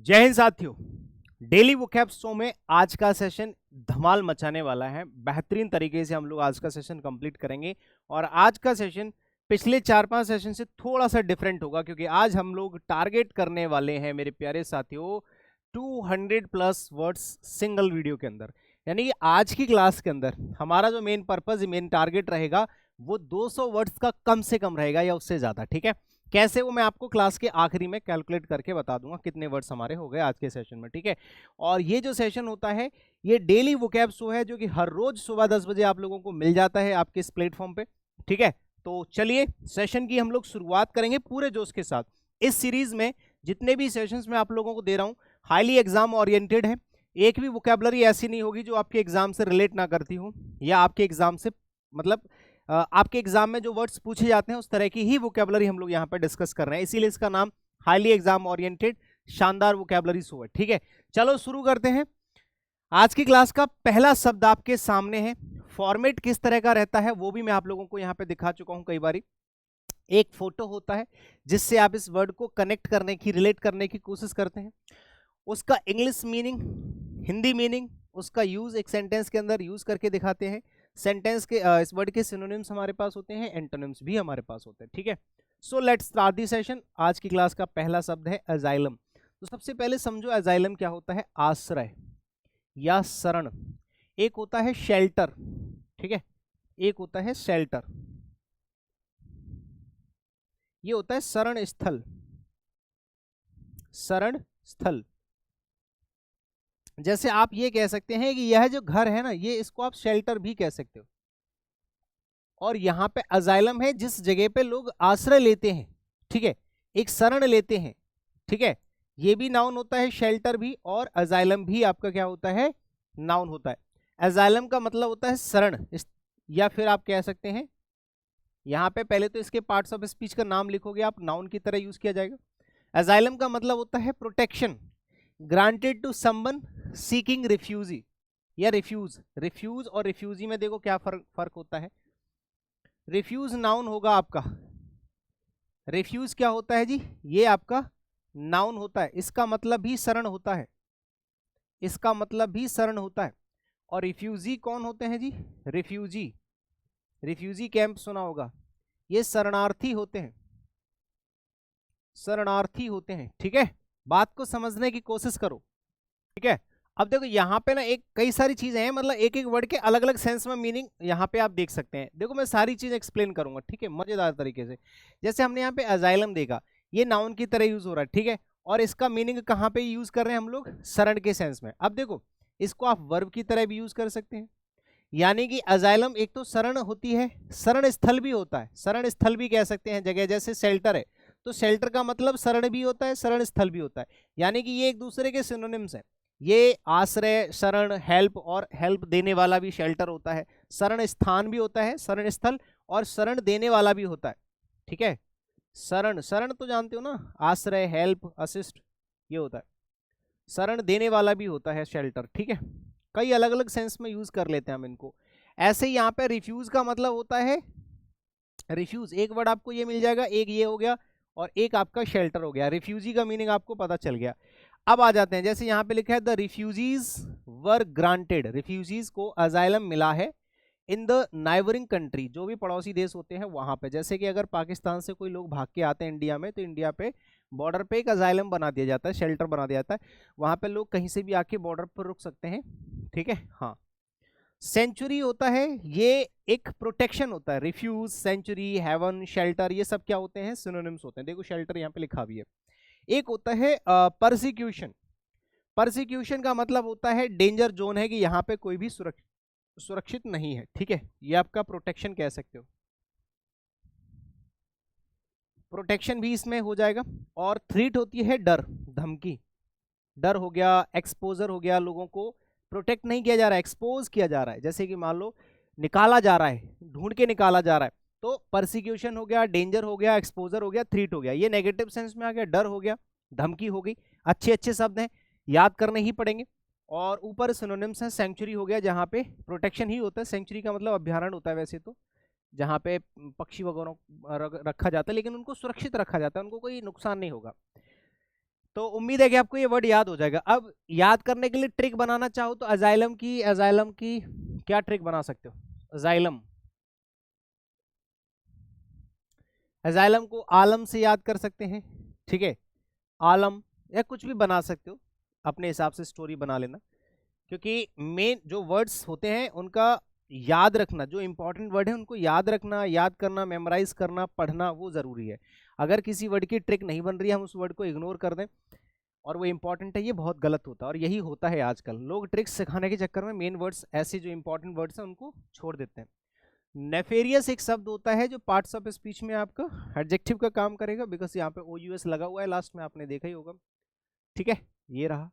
जय हिंद साथियों। Daily vocab show में आज का सेशन धमाल मचाने वाला है। बेहतरीन तरीके से हम लोग आज का सेशन कंप्लीट करेंगे और आज का सेशन पिछले 4-5 सेशन से थोड़ा सा डिफरेंट होगा क्योंकि आज हम लोग टारगेट करने वाले हैं मेरे प्यारे साथियों 200 प्लस वर्ड्स सिंगल वीडियो के अंदर। यानी कि आज की क्लास के अंदर हमारा जो मेन पर्पज मेन टारगेट रहेगा वो 200 वर्ड्स का कम से कम रहेगा या उससे ज्यादा। ठीक है, कैसे वो मैं आपको क्लास के आखिरी में कैलकुलेट करके बता दूंगा कितने वर्ड्स हमारे हो गए आज के सेशन में। ठीक है, और ये जो सेशन होता है ये डेली वोकैब शो है जो कि हर रोज सुबह 10 बजे आप लोगों को मिल जाता है आपके इस प्लेटफॉर्म पे। ठीक है, तो चलिए सेशन की हम लोग शुरुआत करेंगे पूरे जोश के साथ। इस सीरीज में जितने भी सेशंस मैं आप लोगों को दे रहा हूँ हाईली एग्जाम ओरिएंटेड है। एक भी वोकैबुलरी ऐसी नहीं होगी जो आपके एग्जाम से रिलेट ना करती हो या आपके एग्जाम से मतलब आपके एग्जाम में जो वर्ड्स पूछे जाते हैं उस तरह की ही वोकैबुलरी हम लोग यहाँ पे डिस्कस कर रहे हैं, इसीलिए इसका नाम हाईली एग्जाम ओरिएंटेड शानदार वोकैबुलरी शो है। ठीक है, चलो शुरू करते हैं। आज की क्लास का पहला शब्द आपके सामने है। फॉर्मेट किस तरह का रहता है वो भी मैं आप लोगों को यहाँ पे दिखा चुका हूँ कई बारी। एक फोटो होता है जिससे आप इस वर्ड को कनेक्ट करने की रिलेट करने की कोशिश करते हैं, उसका इंग्लिश मीनिंग हिंदी मीनिंग उसका यूज एक सेंटेंस के अंदर यूज करके दिखाते हैं। सेंटेंस के इस वर्ड के सिनोनिम्स हमारे पास होते हैं, एंटोनिम्स भी हमारे पास होते हैं। ठीक है, so let's start the session. आज की क्लास का पहला शब्द है अजाइलम। तो सबसे पहले समझो अजाइलम क्या होता है। आश्रय या शरण। एक होता है शेल्टर, ठीक है, एक होता है शेल्टर, ये होता है शरण स्थल। शरण स्थल जैसे आप ये कह सकते हैं कि यह जो घर है ना ये इसको आप शेल्टर भी कह सकते हो। और यहाँ पे अजाइलम है जिस जगह पे लोग आश्रय लेते हैं। ठीक है, एक शरण लेते हैं। ठीक है, ये भी नाउन होता है, शेल्टर भी, और अजाइलम भी आपका क्या होता है, नाउन होता है। अजाइलम का मतलब होता है शरण, या फिर आप कह सकते हैं यहाँ पे पहले तो इसके पार्ट्स ऑफ स्पीच का नाम लिखोगे आप, नाउन की तरह यूज किया जाएगा। अजाइलम का मतलब होता है protection granted to someone seeking refugee या रिफ्यूज। रिफ्यूज और रिफ्यूजी में देखो क्या फर्क होता है। रिफ्यूज नाउन होगा आपका, रिफ्यूज क्या होता है जी, ये आपका नाउन होता है, इसका मतलब भी शरण होता है, इसका मतलब भी शरण होता है। और रिफ्यूजी कौन होते हैं जी, रिफ्यूजी, रिफ्यूजी कैंप सुना होगा, ये शरणार्थी होते हैं, शरणार्थी होते हैं। ठीक है, बात को समझने की कोशिश करो। ठीक है, अब देखो यहाँ पे ना एक कई सारी चीजें हैं, मतलब एक एक वर्ड के अलग अलग सेंस में मीनिंग यहाँ पे आप देख सकते हैं। देखो मैं सारी चीज एक्सप्लेन करूंगा, ठीक है, मजेदार तरीके से। जैसे हमने यहाँ पे अजाइलम देखा, ये नाउन की तरह यूज हो रहा है, ठीक है, और इसका मीनिंग कहाँ पे यूज कर रहे हैं हम लोग, शरण के सेंस में। अब देखो इसको आप वर्ब की तरह भी यूज कर सकते हैं, यानी कि अजाइलम एक तो शरण होती है, शरण स्थल भी होता है, शरण स्थल भी कह सकते हैं जगह। जैसे शेल्टर है तो शेल्टर का मतलब शरण भी होता है, शरण स्थल भी होता है, यानी कि ये एक दूसरे के सिनोनिम्स हैं। ये आश्रय, शरण, हेल्प, और हेल्प देने वाला भी शेल्टर होता है। शरण स्थान भी होता है, शरण स्थल, और शरण देने वाला भी होता है। ठीक है, शरण, शरण तो जानते हो ना, आश्रय, हेल्प, असिस्ट, ये होता है। शरण देने वाला भी होता है शेल्टर। ठीक है, कई अलग अलग सेंस में यूज कर लेते हैं हम इनको। ऐसे ही यहाँ पे रिफ्यूज का मतलब होता है, रिफ्यूज एक वर्ड आपको ये मिल जाएगा, एक ये हो गया और एक आपका शेल्टर हो गया। रिफ्यूजी का मीनिंग आपको पता चल गया। अब आ जाते हैं, जैसे यहाँ पे लिखा है the refugees were granted, refugees को अजाइलम मिला है इन द नाइबरिंग कंट्री, जो भी पड़ोसी देश होते हैं वहां पे। जैसे कि अगर पाकिस्तान से कोई लोग भाग के आते हैं इंडिया में, तो इंडिया पे बॉर्डर पे एक अजाइलम बना दिया जाता है, शेल्टर बना दिया जाता है, वहां पे लोग कहीं से भी आके बॉर्डर पर रुक सकते हैं। ठीक है, हाँ। सेंचुरी होता है, ये एक प्रोटेक्शन होता है। रिफ्यूज, सेंचुरी, हेवन, शेल्टर, ये सब क्या होते हैं, सिनोनिम्स होते हैं। देखो शेल्टर यहाँ पे लिखा भी है। एक होता है परसिक्यूशन। परसिक्यूशन का मतलब होता है डेंजर जोन है, कि यहाँ पे कोई भी सुरक्षित नहीं है। ठीक है, ये आपका प्रोटेक्शन कह सकते हो, प्रोटेक्शन भी इसमें हो जाएगा। और थ्रीट होती है डर, धमकी, डर हो गया, एक्सपोजर हो गया, लोगों को प्रोटेक्ट नहीं किया जा रहा है, एक्सपोज किया जा रहा है। जैसे कि मान लो निकाला जा रहा है, ढूंढ के निकाला जा रहा है, तो परसिक्यूशन हो गया, डेंजर हो गया, एक्सपोजर हो गया, थ्रीट हो गया। ये नेगेटिव सेंस में आ गया, डर हो गया, धमकी हो गई। अच्छे अच्छे शब्द हैं, याद करने ही पड़ेंगे। और ऊपर सिनोनिम्स हैं, सेंचुरी हो गया जहाँ पे प्रोटेक्शन ही होता है, सेंचुरी का मतलब अभ्यारण्य होता है वैसे तो, जहाँ पे पक्षी वगैरह रखा जाता है, लेकिन उनको सुरक्षित रखा जाता है, उनको कोई नुकसान नहीं होगा। तो उम्मीद है कि आपको ये वर्ड याद हो जाएगा। अब याद करने के लिए ट्रिक बनाना चाहो तो अजाइलम की क्या ट्रिक बना सकते हो? अजाइलम, अजाइलम को आलम से याद कर सकते हैं, ठीक है, आलम, या कुछ भी बना सकते हो अपने हिसाब से, स्टोरी बना लेना। क्योंकि मेन जो वर्ड्स होते हैं उनका याद रखना, जो इंपॉर्टेंट वर्ड है उनको याद रखना, याद करना, मेमोराइज करना, पढ़ना, वो जरूरी है। अगर किसी वर्ड की ट्रिक नहीं बन रही है, हम उस वर्ड को इग्नोर कर दें और वो इंपॉर्टेंट है, ये बहुत गलत होता है। और यही होता है आजकल, लोग ट्रिक्स सिखाने के चक्कर में मेन वर्ड्स, ऐसे जो इंपॉर्टेंट वर्ड्स हैं उनको छोड़ देते हैं। नेफेरियस एक शब्द होता है जो पार्ट्स ऑफ स्पीच में आपका एडजेक्टिव का काम करेगा, बिकॉज यहाँ पे ओ यू एस लगा हुआ है लास्ट में, आपने देखा ही होगा, ठीक है, ये रहा।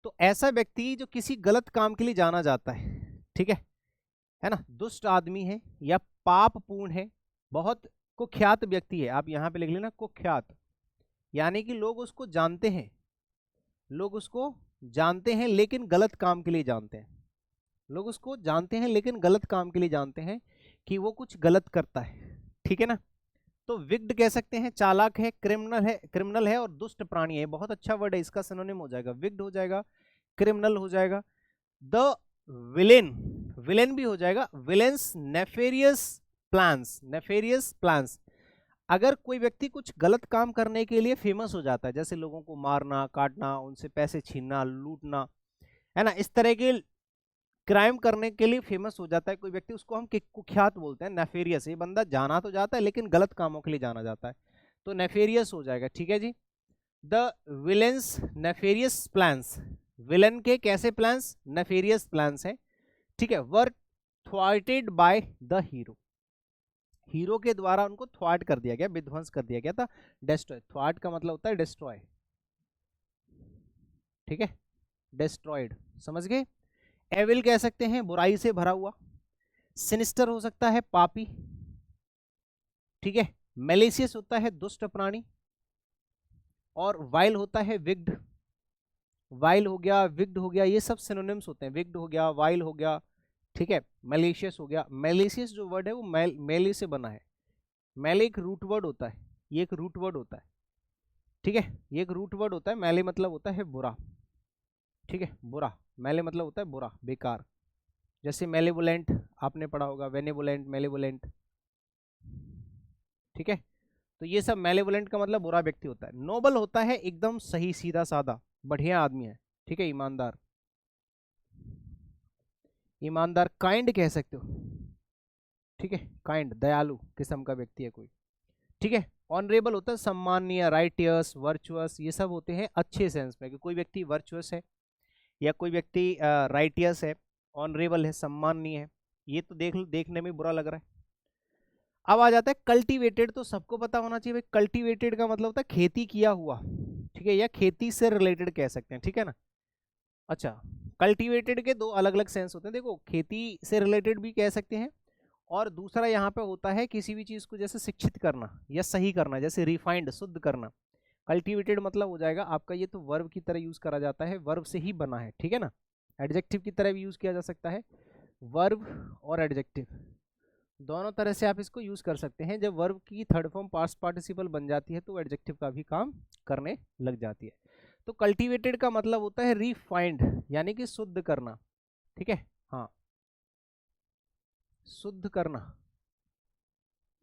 तो ऐसा व्यक्ति जो किसी गलत काम के लिए जाना जाता है, ठीक है ना, दुष्ट आदमी है या पापपूर्ण है, बहुत कुख्यात व्यक्ति है, आप यहाँ पे लिख लेना कुख्यात, यानी कि लोग उसको जानते हैं, लोग उसको जानते हैं लेकिन गलत काम के लिए जानते हैं, लोग उसको जानते हैं लेकिन गलत काम के लिए जानते हैं कि वो कुछ गलत करता है, ठीक है ना। तो विग्ड कह सकते हैं, चालाक है, क्रिमिनल है और दुष्ट प्राणी है। बहुत अच्छा वर्ड है, इसका सिनोनिम हो जाएगा विग्ड, हो जाएगा क्रिमिनल, हो जाएगा द विलेन, विलेन भी हो जाएगा, villains, nefarious plans, nefarious plans. अगर कोई व्यक्ति कुछ गलत काम करने के लिए फेमस हो जाता है, जैसे लोगों को मारना, काटना, उनसे पैसे छीनना, लूटना, है ना, इस तरह के क्राइम करने के लिए फेमस हो जाता है कोई व्यक्ति, उसको हम कुख्यात बोलते हैं, नेफेरियस। ये बंदा जाना तो जाता है लेकिन गलत कामों के लिए जाना जाता है, तो नेफेरियस हो जाएगा, ठीक है जी। The villain's nefarious plans, villain के कैसे प्लान्स? नेफेरियस प्लान्स हैं, ठीक है, were thwarted by the hero, hero के द्वारा उनको थ्वार्ट कर दिया गया, विध्वंस कर दिया गया था, डेस्ट्रॉय, थ्वार्ट का मतलब होता है डिस्ट्रॉय, ठीक है, डिस्ट्रॉयड, समझ गए। एविल कह सकते हैं बुराई से भरा हुआ, सिनिस्टर हो सकता है पापी, ठीक है, मेलिशियस होता है दुष्ट प्राणी, और वाइल होता है विग्ड, वाइल हो गया, विग्ड हो गया, ये सब सिनोनिम्स होते हैं, विग्ड हो गया, वाइल हो गया, ठीक है, मेलिशियस हो गया। मेलिशियस जो वर्ड है वो मेली से बना है, मेले एक रूट वर्ड होता है, ये एक रूट वर्ड होता है, ठीक है, ये एक रूट वर्ड होता है, मेले मतलब होता है बुरा, ठीक है, बुरा, मेले मतलब होता है बुरा, बेकार। जैसे मेलेवोलेंट आपने पढ़ा होगा, वेनेवोलेंट, मेलेवोलेंट, ठीक है, तो ये सब मेलेवोलेंट का मतलब बुरा व्यक्ति होता है। नोबल होता है एकदम सही, सीधा साधा, बढ़िया आदमी है, ठीक है, ईमानदार, ईमानदार, काइंड कह सकते हो, ठीक है, काइंड, दयालु किस्म का व्यक्ति है कोई, ठीक है। ऑनरेबल होता है सम्माननीय, राइटियस, वर्चुअस, ये सब होते हैं अच्छे सेंस में, कि कोई व्यक्ति वर्चुअस है या कोई व्यक्ति राइटियस है, ऑनरेबल है, सम्माननीय है, ये तो देखने में बुरा लग रहा है। अब आ जाता है कल्टीवेटेड, तो सबको पता होना चाहिए भाई, कल्टीवेटेड का मतलब होता है खेती किया हुआ, ठीक है, या खेती से रिलेटेड कह सकते हैं, ठीक है ना। अच्छा, कल्टीवेटेड के दो अलग अलग सेंस होते हैं, देखो, खेती से रिलेटेड भी कह सकते हैं, और दूसरा यहाँ पे होता है किसी भी चीज़ को जैसे शिक्षित करना या सही करना, जैसे रिफाइंड, शुद्ध करना। कल्टीवेटेड मतलब हो जाएगा आपका, ये तो वर्ब की तरह यूज करा जाता है, वर्ब से ही बना है, ठीक है ना, एडजेक्टिव की तरह भी यूज किया जा सकता है, वर्ब और एडजेक्टिव दोनों तरह से आप इसको यूज कर सकते हैं। जब वर्ब की थर्ड फॉर्म पास्ट पार्टिसिपल बन जाती है तो एडजेक्टिव का भी काम करने लग जाती है। तो कल्टीवेटेड का मतलब होता है रिफाइंड, यानी कि शुद्ध करना, ठीक है, हाँ, शुद्ध करना,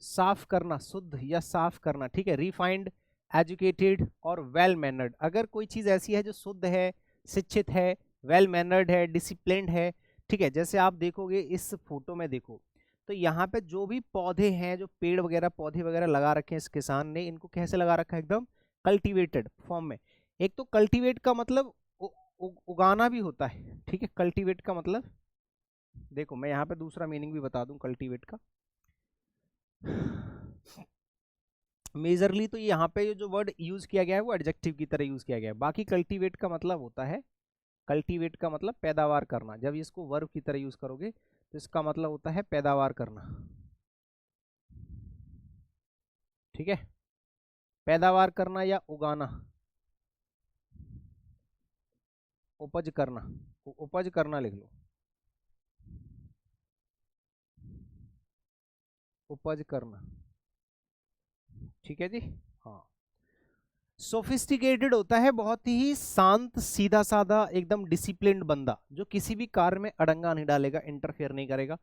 साफ करना, शुद्ध या साफ करना, ठीक है, रिफाइंड, एजुकेटेड और वेल मैनर्ड। अगर कोई चीज़ ऐसी है जो शुद्ध है, शिक्षित है, वेल मैनर्ड है, डिसिप्लिन्ड है, ठीक है, जैसे आप देखोगे इस फोटो में, देखो तो यहाँ पे जो भी पौधे हैं, जो पेड़ वगैरह, पौधे वगैरह लगा रखे हैं इस किसान ने, इनको कैसे लगा रखा है? एकदम कल्टीवेटेड फॉर्म में। एक तो कल्टीवेट का मतलब उगाना भी होता है, ठीक है, कल्टीवेट का मतलब, देखो मैं यहाँ पे दूसरा मीनिंग भी बता दूं कल्टीवेट का। मेजरली तो यहाँ पे जो वर्ड यूज किया गया है वो एडजेक्टिव की तरह यूज किया गया है। बाकी कल्टीवेट का मतलब होता है, कल्टीवेट का मतलब पैदावार करना। जब इसको वर्ब की तरह यूज करोगे तो इसका मतलब होता है पैदावार करना, ठीक है, पैदावार करना या उगाना, उपज करना, उपज करना लिख लो, उपज करना, ठीक है जी, हाँ। सोफिस्टिकेटेड होता है बहुत ही शांत, सीधा साधा, एकदम डिसिप्लिन्ड बंदा जो किसी भी कार्य में अड़ंगा नहीं डालेगा, इंटरफेयर नहीं करेगा।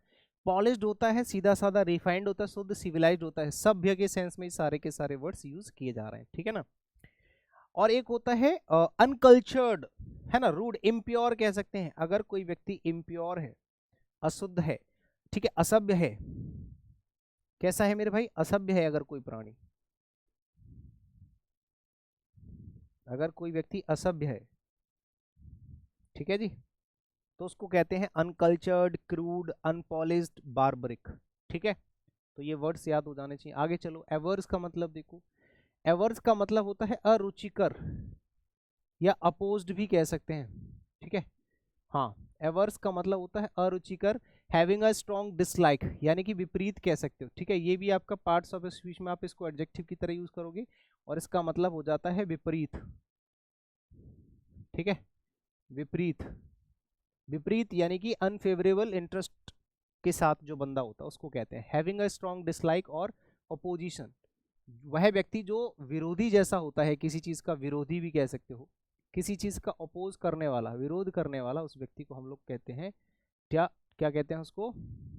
पॉलिश्ड होता है, सीधा साधा, रिफाइंड होता है, शुद्ध, सिविलाइज्ड होता है। सभ्य के सेंस में सारे के सारे वर्ड्स यूज किए जा रहे हैं, ठीक है ना। और एक होता है अनकल्चर्ड, है ना, रूड, इम्प्योर कह सकते हैं। अगर कोई व्यक्ति इम्प्योर है, अशुद्ध है, ठीक है, असभ्य है, कैसा है मेरे भाई, असभ्य है अगर कोई प्राणी, अगर कोई व्यक्ति असभ्य है, ठीक है जी, तो उसको कहते हैं अनकल्चर्ड, क्रूड, अनपॉलिश्ड, बार्बरिक, ठीक है। तो ये वर्ड्स याद हो जाने चाहिए। आगे चलो, एवर्स का मतलब देखो। एवर्स का मतलब होता है अरुचिकर या अपोज्ड भी कह सकते हैं, ठीक है। हाँ, एवर्स का मतलब होता है अरुचिकर, हैविंग अ स्ट्रॉन्ग डिसलाइक, यानी कि विपरीत कह सकते हो, ठीक है। ये भी आपका पार्ट्स ऑफ स्पीच में आप इसको एडजेक्टिव की तरह यूज करोगे और इसका मतलब हो जाता है विपरीत, ठीक है। विपरीत, विपरीत यानी कि अनफेवरेबल इंटरेस्ट के साथ जो बंदा होता है उसको कहते हैं हैविंग अ स्ट्रॉन्ग डिसलाइक और अपोजिशन। वह व्यक्ति जो विरोधी जैसा होता है, किसी चीज का विरोधी भी कह सकते हो, किसी चीज का अपोज करने वाला, विरोध करने वाला, उस व्यक्ति को हम लोग कहते हैं क्या, क्या कहते हैं उसको,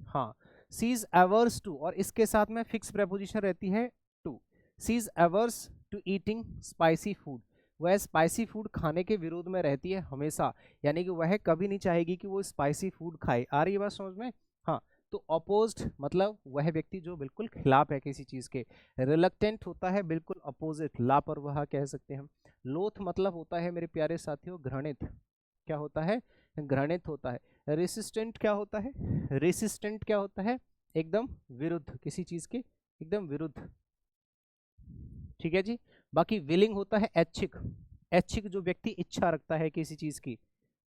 हाँ, सी इज एवर्स टू, और इसके साथ में फिक्स प्रेपोजिशन रहती है to. She is averse to eating spicy food, वह स्पाइसी फूड खाने के विरोध में रहती है हमेशा, यानी कि वह कभी नहीं चाहेगी कि वो स्पाइसी फूड खाए। आ रही है बात समझ में, हाँ। तो अपोज्ड मतलब वह व्यक्ति जो बिल्कुल खिलाफ है किसी चीज के। रिलक्टेंट होता है बिल्कुल अपोजिट, लापरवाह कह सकते हैं हम। लोथ मतलब होता है मेरे प्यारे साथियों घृणित, क्या होता है, घृणित होता है। रेसिस्टेंट क्या होता है, रेसिस्टेंट क्या होता है, एकदम विरुद्ध, किसी चीज के एकदम विरुद्ध, ठीक है जी। बाकी विलिंग होता है ऐच्छिक, ऐच्छिक जो व्यक्ति इच्छा रखता है किसी चीज की,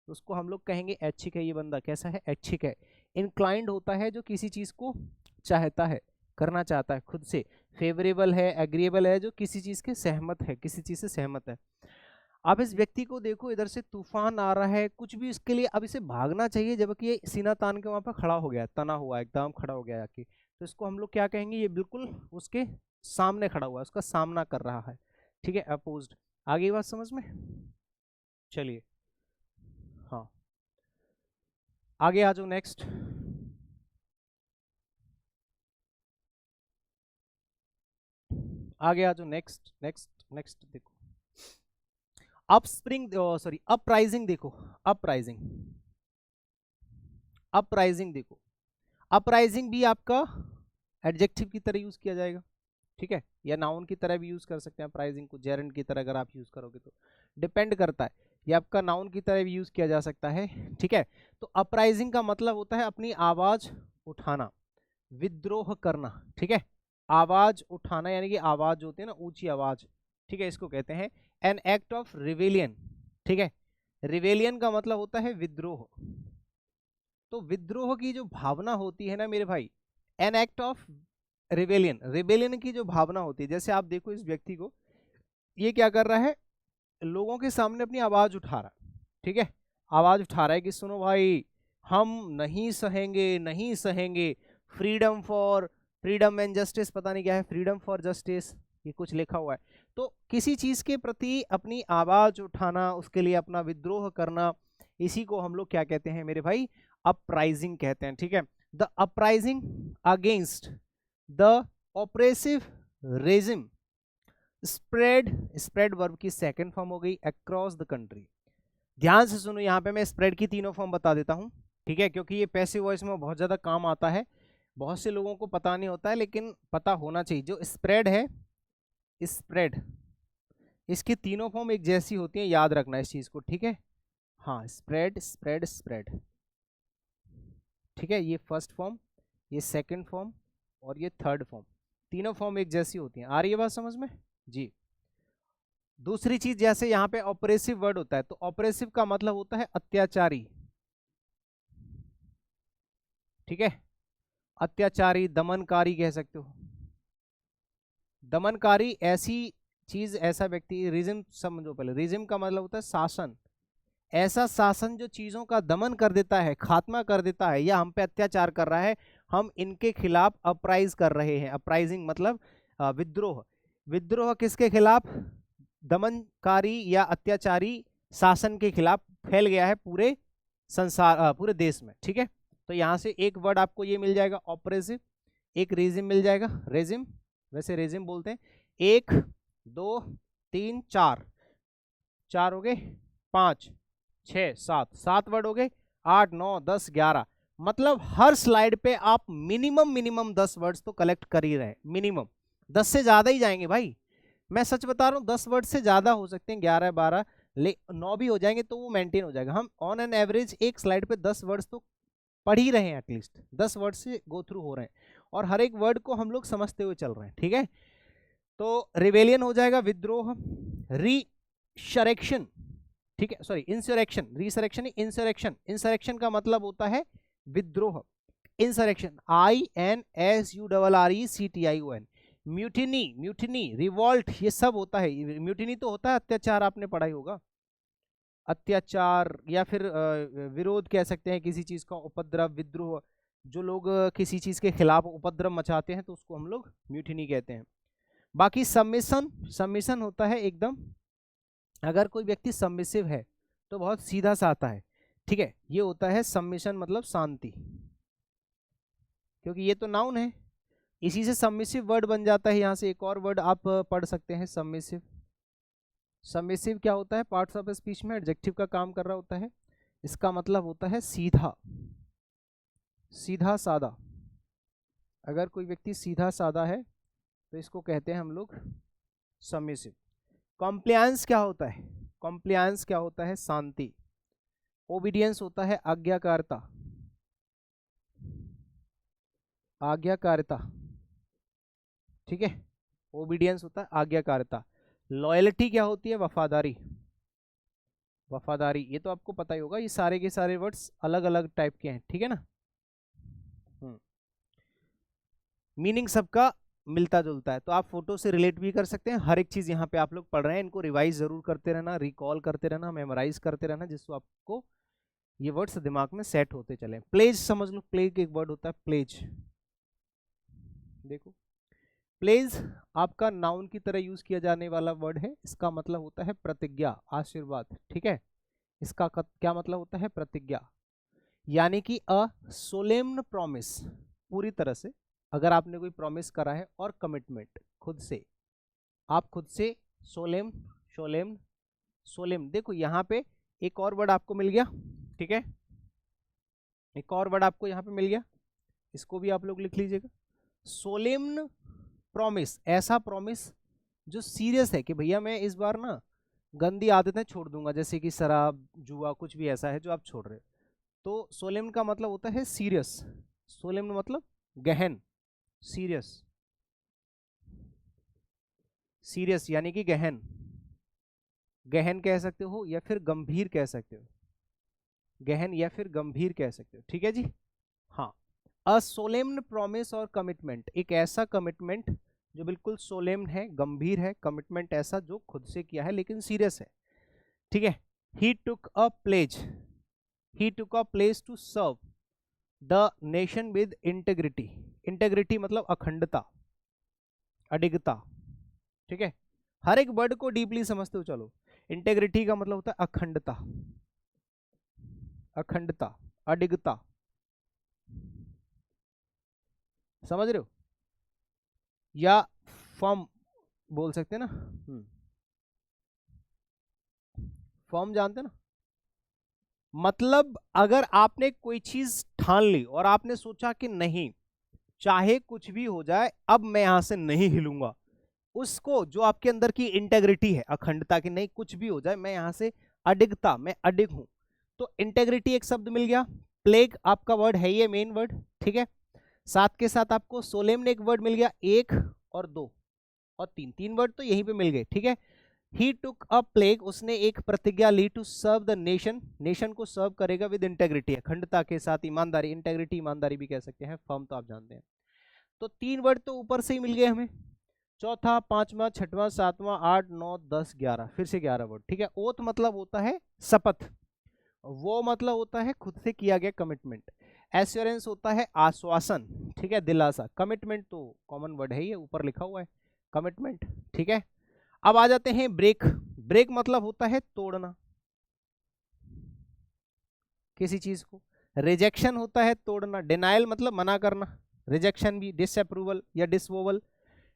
तो उसको हम लोग कहेंगे ऐच्छिक है ये बंदा, कैसा है, ऐच्छिक है। इंक्लाइंड होता है जो किसी चीज को चाहता है, करना चाहता है खुद से। फेवरेबल है, एग्रीएबल है जो किसी चीज के सहमत है, किसी चीज से सहमत है। आप इस व्यक्ति को देखो, इधर से तूफान आ रहा है, कुछ भी इसके लिए अब इसे भागना चाहिए, जबकि ये सीना तान के वहां पर खड़ा हो गया, तना हुआ एकदम खड़ा हो गया आके, तो इसको हम लोग क्या कहेंगे, ये बिल्कुल उसके सामने खड़ा हुआ है, उसका सामना कर रहा है, ठीक है, अपोज्ड। आगे बात समझ में, चलिए, हाँ, आगे आ जाओ नेक्स्ट। आगे आ जाओ नेक्स्ट, नेक्स्ट नेक्स्ट देखो, अपस्प्रिंग, सॉरी अपराइजिंग देखो, अपराइजिंग, अपराइजिंग देखो, अपराइजिंग भी आपका एडजेक्टिव की तरह यूज किया जाएगा, ठीक है, या नाउन की तरह भी यूज कर सकते हैं अपराइजिंग को, जेरेंट की तरह अगर आप यूज करोगे तो डिपेंड करता है। ये आपका नाउन की तरह भी यूज किया जा सकता है, ठीक है। तो अपराइजिंग का मतलब होता है अपनी आवाज उठाना, विद्रोह करना, ठीक है। आवाज उठाना यानी कि आवाज होती है ना, ऊंची आवाज, ठीक है, इसको कहते हैं एन एक्ट ऑफ रिवेलियन, ठीक है। रिवेलियन का मतलब होता है विद्रोह। तो विद्रोह की जो भावना होती है ना मेरे भाई, an act of rebellion, rebellion की जो भावना होती है, जैसे आप देखो इस व्यक्ति को, ये क्या कर रहा है, लोगों के सामने अपनी आवाज उठा रहा है, ठीक है, आवाज उठा रहा है कि सुनो भाई, हम नहीं सहेंगे, नहीं सहेंगे, freedom for, freedom and justice, पता नहीं क्या है, फ्रीडम फॉर जस्टिस, ये कुछ लिखा हुआ है। तो किसी चीज के प्रति अपनी आवाज उठाना, उसके लिए अपना विद्रोह करना, इसी को हम लोग क्या कहते हैं मेरे भाई, अपराइजिंग कहते हैं, ठीक है। The uprising against the oppressive regime spread, spread verb की सेकंड फॉर्म हो गई, अक्रॉस द कंट्री। ध्यान से सुनो, यहाँ पे मैं स्प्रेड की तीनों फॉर्म बता देता हूँ, ठीक है, क्योंकि ये पैसिव वॉइस में बहुत ज्यादा काम आता है, बहुत से लोगों को पता नहीं होता है, लेकिन पता होना चाहिए। जो स्प्रेड है, स्प्रेड, इसकी तीनों फॉर्म एक जैसी होती है, याद रखना इस चीज को, ठीक है। हाँ, स्प्रेड, स्प्रेड, स्प्रेड, ठीक है, ये फर्स्ट फॉर्म, ये सेकंड फॉर्म और ये थर्ड फॉर्म, तीनों फॉर्म एक जैसी होती हैं। आ रही है बात समझ में जी। दूसरी चीज, जैसे यहाँ पे ऑपरेसिव वर्ड होता है, तो ऑपरेसिव का मतलब होता है अत्याचारी, ठीक है, अत्याचारी, दमनकारी कह सकते हो। दमनकारी ऐसी चीज, ऐसा व्यक्ति, रिजिम समझो पहले, रिजिम का मतलब होता है शासन, ऐसा शासन जो चीजों का दमन कर देता है, खात्मा कर देता है, या हम पे अत्याचार कर रहा है, हम इनके खिलाफ अपराइज कर रहे हैं। अपराइजिंग मतलब विद्रोह, विद्रोह किसके खिलाफ, दमनकारी या अत्याचारी शासन के खिलाफ फैल गया है पूरे संसार, पूरे देश में। ठीक है, तो यहाँ से एक वर्ड आपको ये मिल जाएगा ऑपरेसिव, एक रेजिम मिल जाएगा, रेजिम, वैसे रेजिम बोलते हैं। 1 2 3 4, 4 हो गए, 5 6 7, 7 वर्ड हो गए, 8 9 10 11। मतलब हर स्लाइड पे आप मिनिमम 10 वर्ड्स तो कलेक्ट कर ही रहे, मिनिमम 10 से ज्यादा ही जाएंगे भाई, मैं सच बता रहा हूँ। 10 वर्ड से ज्यादा हो सकते हैं, 11 12 9 भी हो जाएंगे तो वो मेंटेन हो जाएगा। हम ऑन एन एवरेज एक स्लाइड पे 10 वर्ड्स तो पढ़ ही रहे हैं, एटलीस्ट 10 वर्ड से गो थ्रू हो रहे हैं, और हर एक वर्ड को हम लोग समझते हुए चल रहे हैं। ठीक है, तो रिवेलियन हो जाएगा विद्रोह, रीशरेक्शन, ठीक है, सॉरी इंसरेक्शन, रीसरेक्शन नहीं इंसरेक्शन, इंसरेक्शन का मतलब होता है विद्रोह, insurrection INSURRECTION, mutiny, mutiny, revolt, ये सब होता है। म्यूटिनी तो होता है अत्याचार, आपने पढ़ा ही होगा, अत्याचार या फिर विरोध कह सकते हैं किसी चीज का, उपद्रव, विद्रोह, जो लोग किसी चीज के खिलाफ उपद्रव मचाते हैं तो उसको हम लोग म्यूटिनी कहते हैं। बाकी सबमिशन, सबमिशन होता है एकदम, अगर कोई व्यक्ति सबमिसिव है तो बहुत सीधा सा आता है। ठीक है, ये होता है सबमिशन मतलब शांति, क्योंकि ये तो नाउन है, इसी से सबमिसिव वर्ड बन जाता है। यहाँ से एक और वर्ड आप पढ़ सकते हैं सबमिसिव। सबमिसिव क्या होता है, पार्ट्स ऑफ स्पीच में एडजेक्टिव का काम कर रहा होता है, इसका मतलब होता है सीधा, सीधा सादा। अगर कोई व्यक्ति सीधा सादा है तो इसको कहते हैं हम लोग सबमिसिव। कॉम्प्लायंस क्या होता है, कॉम्प्लायंस क्या होता है, शांति। ओबीडियंस होता है आज्ञाकारिता, आज्ञाकारिता, ठीक है, ओबीडियंस होता है आज्ञाकारिता। लॉयल्टी क्या होती है, वफादारी, वफादारी, ये तो आपको पता ही होगा, ये सारे के सारे वर्ड्स अलग अलग टाइप के हैं। ठीक है ना, मीनिंग सबका मिलता जुलता है, तो आप फोटो से रिलेट भी कर सकते हैं। हर एक चीज यहाँ पे आप लोग पढ़ रहे हैं, इनको रिवाइज जरूर करते रहना, रिकॉल करते रहना, मेमोराइज करते रहना, जिससे आपको ये वर्ड्स दिमाग में सेट होते चले। प्लेज समझ लो, प्लेज एक वर्ड होता है, प्लेज, देखो प्लेज आपका नाउन की तरह यूज किया जाने वाला वर्ड है, इसका मतलब होता है प्रतिज्ञा, आशीर्वाद। ठीक है, इसका क्या मतलब होता है, प्रतिज्ञा, यानी कि अ सोलेम्न प्रॉमिस, पूरी तरह से अगर आपने कोई प्रॉमिस करा है, और कमिटमेंट खुद से, आप खुद से सोलेम, सोलेम, सोलेम। देखो यहाँ पे एक और वर्ड आपको मिल गया, ठीक है, एक और वर्ड आपको यहाँ पे मिल गया, इसको भी आप लोग लिख लीजिएगा। सोलेम्न प्रॉमिस, ऐसा प्रॉमिस जो सीरियस है कि भैया मैं इस बार ना गंदी आदतें छोड़ दूंगा, जैसे कि शराब, जुआ, कुछ भी ऐसा है जो आप छोड़ रहे हो। तो सोलेम्न का मतलब होता है सीरियस, सोलेम्न मतलब गहन, सीरियस, सीरियस यानी कि गहन, गहन कह सकते हो या फिर गंभीर कह सकते हो, गहन या फिर गंभीर कह सकते हो। ठीक है जी, हाँ। अ सोलेम्न प्रॉमिस और कमिटमेंट, एक ऐसा कमिटमेंट जो बिल्कुल सोलेम्न है, गंभीर है, कमिटमेंट ऐसा जो खुद से किया है लेकिन सीरियस है। ठीक है, he took a pledge, he took a pledge to serve the nation with integrity, integrity मतलब अखंडता, अडिगता। ठीक है, हर एक वर्ड को डीपली समझते हो चलो। इंटेग्रिटी का मतलब होता है अखंडता, अखंडता, अडिगता, समझ रहे हो, या फर्म बोल सकते हैं ना, फर्म जानते हैं ना, मतलब अगर आपने कोई चीज ठान ली और आपने सोचा कि नहीं, चाहे कुछ भी हो जाए अब मैं यहां से नहीं हिलूंगा, उसको जो आपके अंदर की इंटेग्रिटी है, अखंडता की, नहीं कुछ भी हो जाए मैं यहां से अडिगता, मैं अडिग हूं, तो इंटेग्रिटी एक शब्द मिल गया। प्लेग आपका वर्ड है ये मेन वर्ड, ठीक है, साथ के साथ आपको सोलेम ने एक वर्ड मिल गया, 1 और 2 और 3, 3 वर्ड तो यहीं पे मिल गए। ठीक है, ही टुक अ प्लेग, उसने एक प्रतिज्ञा ली, to serve the nation, nation को सर्व करेगा विद इंटेग्रिटी, अखंडता के साथ, ईमानदारी, इंटेग्रिटी ईमानदारी भी कह सकते हैं, फर्म तो आप जानते हैं। तो 3 वर्ड तो ऊपर से ही मिल गए हमें, चौथा, पांचवा, छठवां, सातवां, 8 9 10 11, फिर से 11 वर्ड। ठीक है, ओथ मतलब होता है शपथ, वो मतलब होता है खुद से किया गया कमिटमेंट, एश्योरेंस होता है आश्वासन, ठीक है, दिलासा, कमिटमेंट तो कॉमन वर्ड है, ये ऊपर लिखा हुआ है कमिटमेंट। ठीक है, अब आ जाते हैं ब्रेक। ब्रेक मतलब होता है तोड़ना किसी चीज को। रिजेक्शन होता है तोड़ना। डिनायल मतलब मना करना। रिजेक्शन भी। डिसअप्रूवल या डिसवोवल।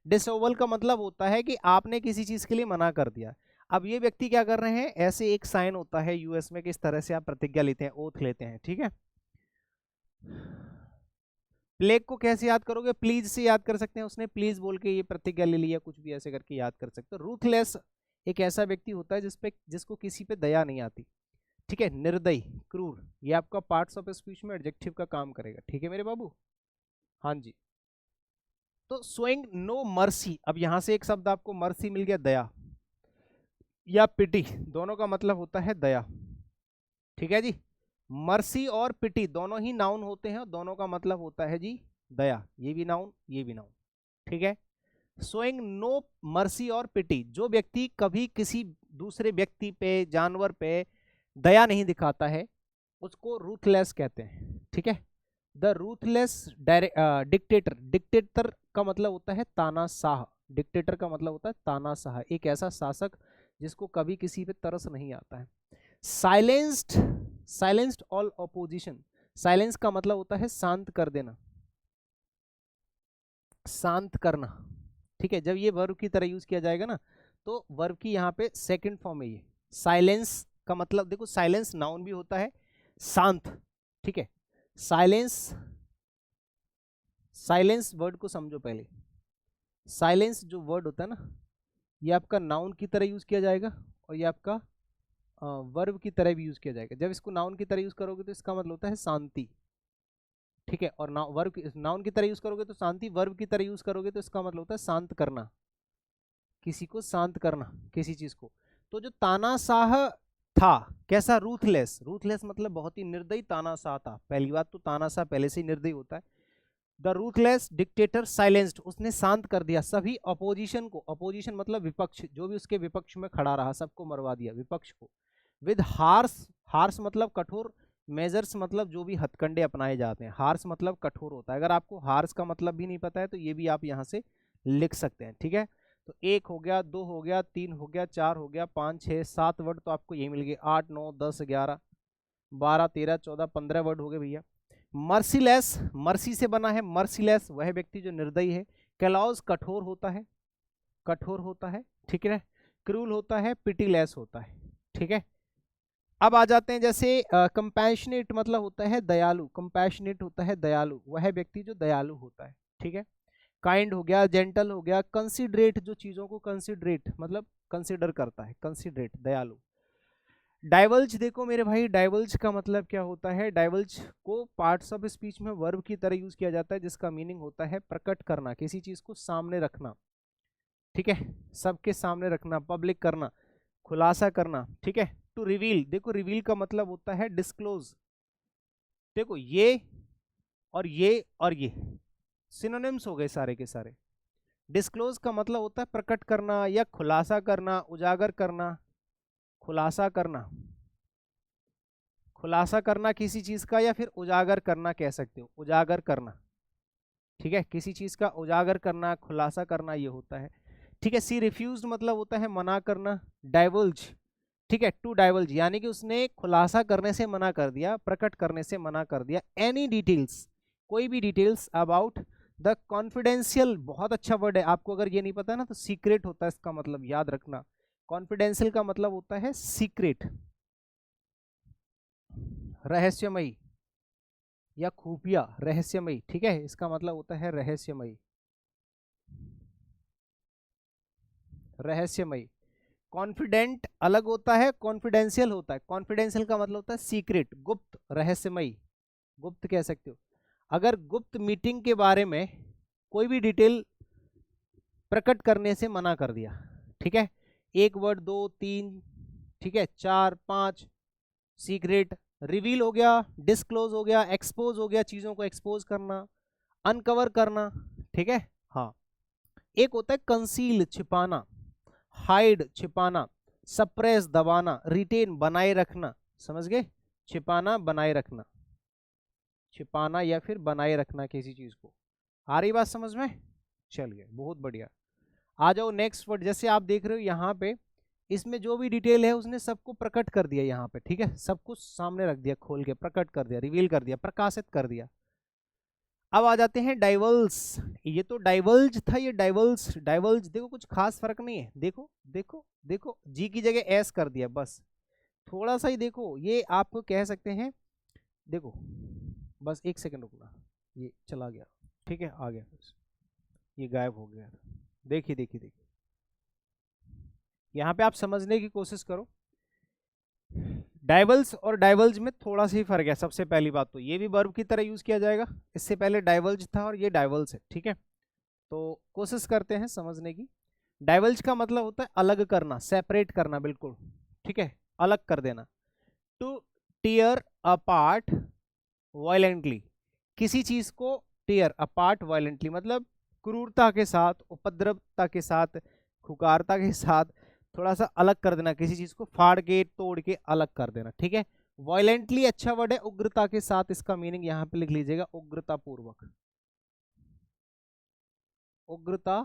डिसओवल का मतलब होता है कि आपने किसी चीज के लिए मना कर दिया। अब ये व्यक्ति क्या कर रहे हैं, ऐसे एक साइन होता है यूएस में, किस तरह से आप प्रतिज्ञा लेते हैं, ओथ लेते हैं, ठीक है। प्लेग को कैसे याद करोगे, प्लीज से याद कर सकते हैं, उसने प्लीज बोल के ये प्रतिज्ञा ले लिया, कुछ भी ऐसे करके याद कर सकते हो। रूथलेस एक ऐसा व्यक्ति होता है जिसको किसी पे दया नहीं आती, ठीक है। निर्दयी, क्रूर, ये आपका पार्ट्स ऑफ स्पीच में एडजेक्टिव का काम करेगा, ठीक है मेरे बाबू। हाँ जी। तो शोइंग नो मर्सी, अब यहां से एक शब्द आपको मर्सी मिल गया, दया या पिटी, दोनों का मतलब होता है दया, ठीक है जी। मर्सी और पिटी दोनों ही नाउन होते हैं, दोनों का मतलब होता है जी दया, ये भी नाउन ये भी नाउन, ठीक है। शोइंग नो मर्सी और पिटी, जो व्यक्ति कभी किसी दूसरे व्यक्ति पे, जानवर पे दया नहीं दिखाता है, उसको रूथलेस कहते हैं, ठीक है। द रूथलेस डिक्टेटर, डिक्टेटर का मतलब होता है तानाशाह, डिक्टेटर का मतलब होता है तानाशाह, एक ऐसा शासक जिसको कभी किसी पे तरस नहीं आता है। Silenced, silenced all opposition, silence का मतलब होता है शांत कर देना, शांत करना, ठीक है। जब ये वर्ब की तरह यूज किया जाएगा ना, तो वर्ब की यहाँ पे सेकंड फॉर्म है ये। साइलेंस का मतलब देखो, साइलेंस नाउन भी होता है, शांत, ठीक है। साइलेंस, साइलेंस वर्ड को समझो पहले। साइलेंस जो वर्ड होता है ना, ये आपका नाउन की तरह यूज किया जाएगा और ये आपका वर्ब की तरह भी यूज किया जाएगा। जब इसको नाउन की तरह यूज करोगे तो इसका मतलब होता है शांति, ठीक है। और वर्ब, नाउन की तरह यूज करोगे तो शांति, वर्ब की तरह यूज करोगे तो इसका मतलब होता है शांत करना, किसी को शांत करना, किसी चीज को। तो जो तानाशाह था, कैसा, रूथलेस, रूथलेस मतलब बहुत ही निर्दयी तानाशाह था। पहली बात तो तानाशाह पहले से ही निर्दयी होता है। द रूथलेस डिक्टेटर साइलेंस्ड, उसने शांत कर दिया सभी अपोजिशन को, अपोजिशन मतलब विपक्ष, जो भी उसके विपक्ष में खड़ा रहा सबको मरवा दिया, विपक्ष को। विद हार्स, हार्स मतलब कठोर, मेजर्स मतलब जो भी हथकंडे अपनाए जाते हैं, हार्स मतलब कठोर होता है। अगर आपको हार्स का मतलब भी नहीं पता है तो ये भी आप यहाँ से लिख सकते हैं, ठीक है। तो 1 हो गया, 2 हो गया, 3 हो गया, 4 हो गया, 5 6 7 वर्ड तो आपको ये मिल गए। 8 9 10 11 12 13 14 15 वर्ड हो गए भैया। मर्सीलेस, मर्सी से बना है मर्सीलेस, वह व्यक्ति जो निर्दयी है। कैलॉज कठोर होता है, कठोर होता है, ठीक है। क्रूल होता है, पिटीलेस होता है, ठीक है। अब आ जाते हैं जैसे कंपैशनेट मतलब होता है दयालु, कंपैशनेट होता है दयालु, वह व्यक्ति जो दयालु होता है, ठीक है। काइंड हो गया, जेंटल हो गया, कंसिडरेट जो चीजों को कंसिडरेट मतलब कंसिडर करता है, कंसिडरेट दयालु। डाइवल्ज देखो मेरे भाई, डाइवल्ज का मतलब क्या होता है, डाइवल्ज को पार्ट्स ऑफ स्पीच में वर्ब की तरह यूज किया जाता है, जिसका मीनिंग होता है प्रकट करना, किसी चीज को सामने रखना, ठीक है, सबके सामने रखना, पब्लिक करना, खुलासा करना, ठीक है। टू रिवील, देखो रिवील का मतलब होता है डिस्क्लोज, देखो ये और ये और ये सिनोनिम्स हो गए सारे के सारे। डिस्क्लोज का मतलब होता है प्रकट करना या खुलासा करना, उजागर करना, खुलासा करना, खुलासा करना किसी चीज का, या फिर उजागर करना कह सकते हो, उजागर करना, ठीक है। किसी चीज का उजागर करना, खुलासा करना, ये होता है, ठीक है। सी रिफ्यूज मतलब होता है मना करना। डाइवल्ज, ठीक है, टू डाइवल्ज यानी कि उसने खुलासा करने से मना कर दिया, प्रकट करने से मना कर दिया। एनी डिटेल्स, कोई भी डिटेल्स अबाउट द कॉन्फिडेंशियल, बहुत अच्छा वर्ड है, आपको अगर ये नहीं पता ना तो सीक्रेट होता है इसका मतलब, याद रखना। कॉन्फिडेंशियल का मतलब होता है सीक्रेट, रहस्यमयी या खुफिया, रहस्यमयी, ठीक है, इसका मतलब होता है रहस्यमयी, रहस्यमयी। कॉन्फिडेंट अलग होता है, कॉन्फिडेंशियल होता है। कॉन्फिडेंशियल का मतलब होता है सीक्रेट, गुप्त, रहस्यमयी, गुप्त कह सकते हो। अगर गुप्त मीटिंग के बारे में कोई भी डिटेल प्रकट करने से मना कर दिया, ठीक है, एक वर्ड, 2 3, ठीक है, 4 5, सीक्रेट, रिवील हो गया, डिस्क्लोज हो गया, एक्सपोज हो गया, चीजों को एक्सपोज करना, अनकवर करना, ठीक है। हाँ, एक होता है कंसील, छिपाना, हाइड, छिपाना, सप्रेस, दबाना, रिटेन, बनाए रखना, समझ गए, छिपाना, बनाए रखना, छिपाना या फिर बनाए रखना किसी चीज को। आ रही बात समझ में, चलिए बहुत बढ़िया। आ जाओ नेक्स्ट वर्ड, जैसे आप देख रहे हो यहाँ पे इसमें जो भी डिटेल है उसने सबको प्रकट कर दिया यहाँ पे, ठीक है, सब कुछ सामने रख दिया, खोल के प्रकट कर दिया, रिवील कर दिया, प्रकाशित कर दिया। अब आ जाते हैं डाइवल्स। ये तो डाइवल्ज था, ये डाइवल्स, डाइवल्ज देखो कुछ खास फर्क नहीं है, देखो देखो देखो, जी की जगह एस कर दिया बस, थोड़ा सा ही देखो, ये आपको कह सकते हैं, देखो बस एक सेकंड रुकना, ये चला गया, ठीक है, आ गया, ये गायब हो गया, देखिए देखिए देखिए, यहाँ पे आप समझने की कोशिश करो, डाइवल्स और डाइवल्ज में थोड़ा सा ही फर्क है। सबसे पहली बात तो ये भी वर्ब की तरह यूज किया जाएगा, इससे पहले डाइवल्ज था और ये डाइवल्स है, ठीक है, तो कोशिश करते हैं समझने की। डाइवल्ज का मतलब होता है अलग करना, सेपरेट करना, बिल्कुल, ठीक है, अलग कर देना। टू टीयर अपार्ट वायलेंटली, किसी चीज को टीयर अपार्ट वायलेंटली मतलब क्रूरता के साथ, उपद्रवता के साथ, खुकारता के साथ थोड़ा सा अलग कर देना, किसी चीज को फाड़ के तोड़ के अलग कर देना, ठीक है। वायलेंटली अच्छा वर्ड है, उग्रता के साथ, इसका मीनिंग यहां पे लिख लीजिएगा, उग्रता पूर्वक, उग्रता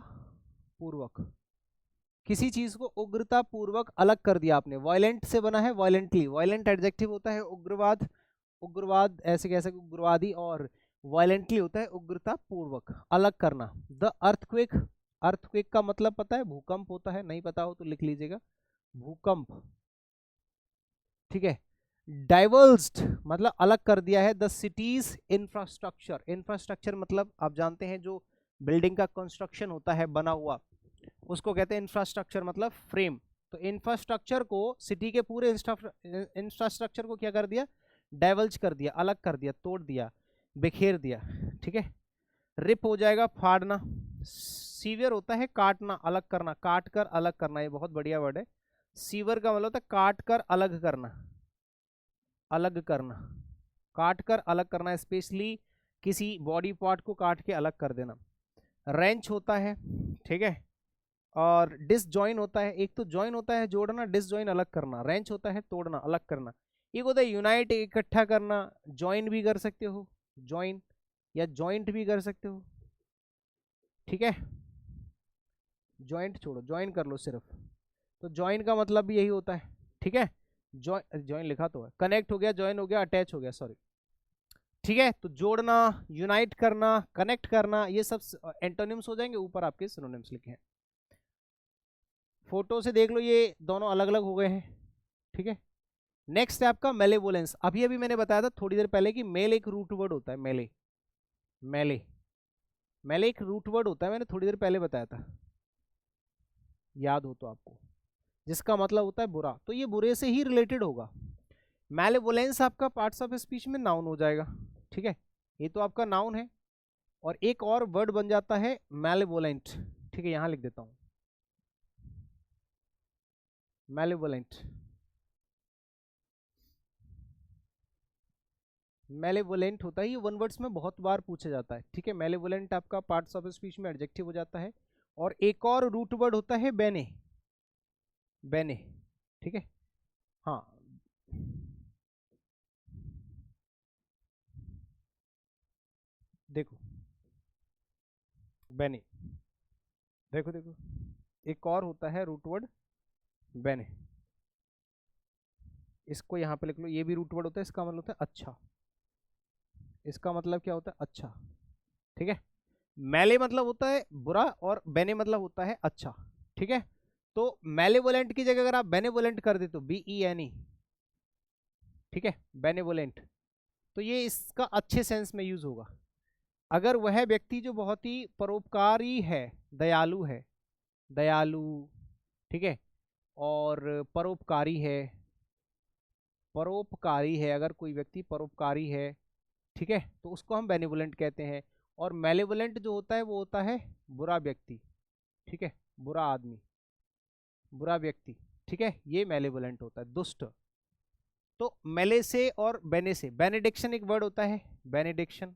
पूर्वक, किसी चीज को उग्रता पूर्वक अलग कर दिया आपने। वायलेंट से बना है वायलेंटली, वायलेंट एडजेक्टिव होता है उग्रवाद, उग्रवाद ऐसे कह सकते, उग्रवादी, और वायलेंटली होता है उग्रता पूर्वक अलग करना। द अर्थक्वेक, अर्थक्वेक का मतलब पता है, भूकंप होता है, नहीं पता हो तो लिख लीजिएगा, भूकंप, ठीक है। डाइवर्स्ड मतलब अलग कर दिया है। द सिटीज इंफ्रास्ट्रक्चर, इंफ्रास्ट्रक्चर मतलब आप जानते हैं जो बिल्डिंग का कंस्ट्रक्शन होता है बना हुआ, उसको कहते हैं इंफ्रास्ट्रक्चर, मतलब फ्रेम। तो इंफ्रास्ट्रक्चर को, सिटी के पूरे इंफ्रास्ट्रक्चर को क्या कर दिया, डाइवर्ज कर दिया, अलग कर दिया, तोड़ दिया, बिखेर दिया, ठीक है। रिप हो जाएगा फाड़ना, सीवियर होता है काटना, अलग करना, काट कर अलग करना, ये बहुत बढ़िया वर्ड है। सीवर का मतलब होता है काट कर अलग करना, अलग करना, काट कर अलग करना, स्पेशली किसी बॉडी पार्ट को काट के अलग कर देना। रेंच होता है, ठीक है, और डिसजॉइन होता है, एक तो जॉइन होता है जोड़ना, डिसजॉइन अलग करना, रेंच होता है तोड़ना, अलग करना। एक होता है यूनाइट, इकट्ठा करना, जॉइन भी कर सकते हो, जॉइन या जॉइंट भी कर सकते हो, ठीक है, जॉइंट छोड़ो, जॉइन कर लो सिर्फ, तो जॉइन का मतलब भी यही होता है, ठीक है। जॉइन लिखा तो है, कनेक्ट हो गया, जॉइन हो गया, अटैच हो गया, सॉरी, ठीक है। तो जोड़ना, यूनाइट करना, कनेक्ट करना, ये सब एंटोनिम्स हो जाएंगे, ऊपर आपके सिनोनिम्स लिखे हैं। फोटो से देख लो ये दोनों अलग अलग हो गए हैं, ठीक है। नेक्स्ट है आपका मेलेवोलेंस। अभी अभी मैंने बताया था थोड़ी देर पहले कि मेल एक रूट वर्ड होता है, मेले, मेले, मेले एक रूट वर्ड होता है, मैंने थोड़ी देर पहले बताया था, याद हो तो आपको, जिसका मतलब होता है बुरा, तो ये बुरे से ही रिलेटेड होगा। मेलेवोलेंस आपका पार्ट्स ऑफ स्पीच में नाउन हो जाएगा, ठीक है, ये तो आपका नाउन है, और एक और वर्ड बन जाता है मेलेवोलेंट, ठीक है, यहां लिख देता हूं, मेलेवोलेंट, मेलेवोलेंट होता है, ये वन वर्ड्स में बहुत बार पूछा जाता है, ठीक है। मेलेवोलेंट आपका पार्ट्स ऑफ स्पीच में एडजेक्टिव हो जाता है। और एक और रूट वर्ड होता है बेने, बेने, ठीक है, हाँ, देखो बेने, देखो देखो, एक और होता है रूट वर्ड बेने, इसको यहाँ पे लिख लो, ये भी रूट वर्ड होता है, इसका मतलब होता है अच्छा, इसका मतलब क्या होता है, अच्छा, ठीक है। मेले मतलब होता है बुरा, और बेने मतलब होता है अच्छा, ठीक है। तो मेलेवोलेंट की जगह अगर आप बेनेवोलेंट कर दे तो BENE, ठीक है, बेनेवोलेंट, तो ये इसका अच्छे सेंस में यूज होगा। अगर वह व्यक्ति जो बहुत ही परोपकारी है, दयालु है, दयालु, ठीक है, और परोपकारी है, परोपकारी है, अगर कोई व्यक्ति परोपकारी है, ठीक है, तो उसको हम बेनिवोलेंट कहते हैं। और मेलेवोलेंट जो होता है वो होता है बुरा व्यक्ति, ठीक है, बुरा आदमी, बुरा व्यक्ति, ठीक है, ये मेलेवोलेंट होता है, दुष्ट। तो मेले से और बेने से, बेनेडिक्शन एक वर्ड होता है, बेनेडिक्शन,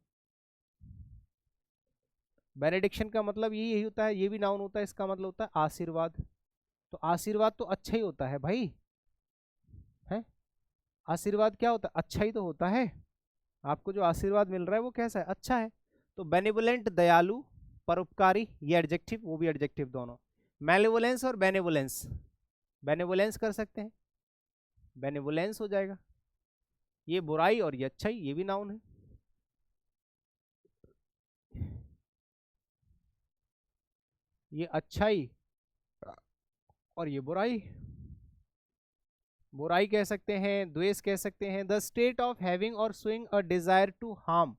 बेनेडिक्शन का मतलब यही होता है, ये भी नाउन होता है, इसका मतलब होता है आशीर्वाद। तो आशीर्वाद तो अच्छा ही होता है भाई, है, आशीर्वाद क्या होता है, अच्छा ही तो होता है, आपको जो आशीर्वाद मिल रहा है वो कैसा है, अच्छा है। तो बेनिवोलेंट दयालु, परोपकारी, ये एडजेक्टिव, वो भी एडजेक्टिव दोनों। मैलेवोलेंस और बेनेवोलेंस, बेनेवोलेंस कर सकते हैं, बेनेवोलेंस हो जाएगा। ये बुराई और ये अच्छाई, ये भी नाउन है। ये अच्छाई और ये बुराई, बुराई कह सकते हैं, द्वेष कह सकते हैं। द स्टेट ऑफ हैविंग और showing a desire to harm,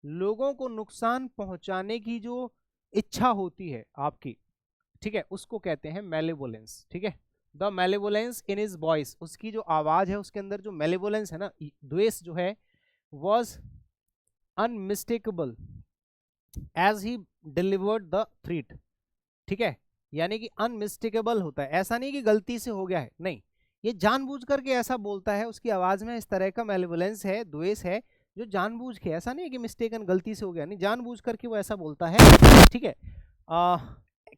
लोगों को नुकसान पहुंचाने की जो इच्छा होती है आपकी, ठीक है, उसको कहते हैं मैलेवोलेंस। ठीक है, द मैलेवोलेंस इन हिज वॉइस, उसकी जो आवाज है उसके अंदर जो मैलेवोलेंस है ना, द्वेष जो है, was unmistakable as he delivered the threat. ठीक है, यानी कि अनमिस्टेकेबल होता है, ऐसा नहीं कि गलती से हो गया है, नहीं, ये जानबूझ करके ऐसा बोलता है, उसकी आवाज में इस तरह का मैलेवोलेंस है, द्वेष है, जो जानबूझ के, ऐसा नहीं है कि मिस्टेकन गलती से हो गया, नहीं, जानबूझ करके वो ऐसा बोलता है। ठीक है,